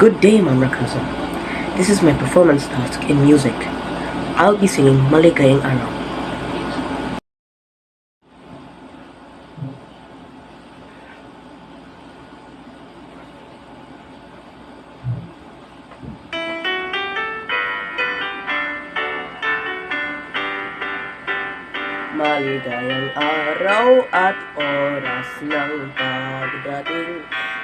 Good day, Ma'am Rakusa. This is my performance task in music. I'll be singing Maligayang Araw. Maligayang araw at oras ng pagdating,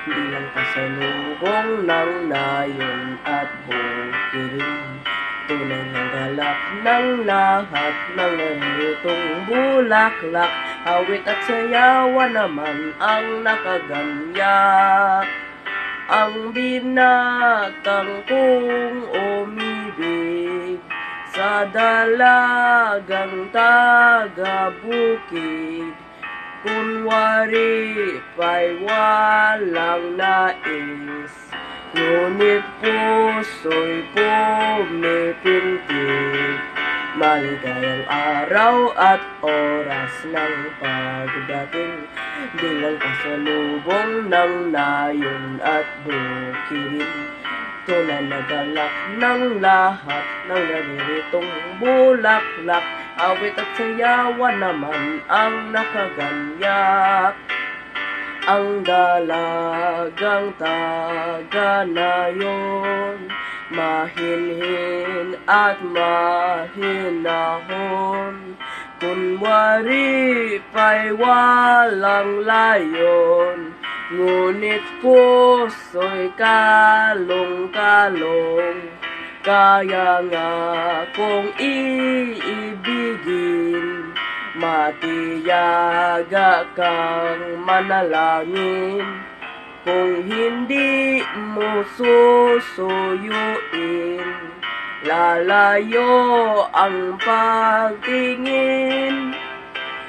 bilang pasalubong ng nayon at bukirin. Tunay ng galak ng lahat ng naritong bulaklak, awit at sayawan naman ang nakaganyak. Ang binatang kong umibig sa dalagang taga-bukid, kunwari pa'y walang nais, ngunit puso'y pumipintig. Maligayang araw at oras ng pagdating, bilang pasalubong ng nayon at bukirin. Tunay na galak ng lahat ng narirитong bulaklak, awit at sayawan naman ang nakaganyak. Ang dalagang taga-nayon, mahinhin at mahinahon, kunwari pa'y walang layon, ngunit puso'y kalong-kalong. Kaya nga kung iibigin, matiyaga kang manalangin. Kung hindi mo susuyuin, lalayo ang pagtingin.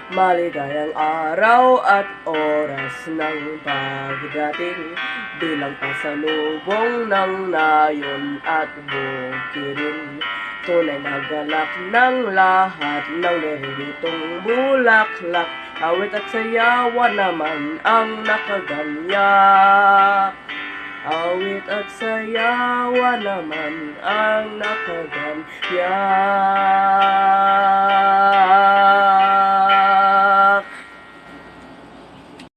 Maligayang araw at oras ng pagdating, bilang pasalubong ng nayon at bukirin. Tunay na galak ng lahat ng nariritong bulaklak, awit at sayawan naman ang nakaganyak. Awit at sayawan naman ang nakaganyak.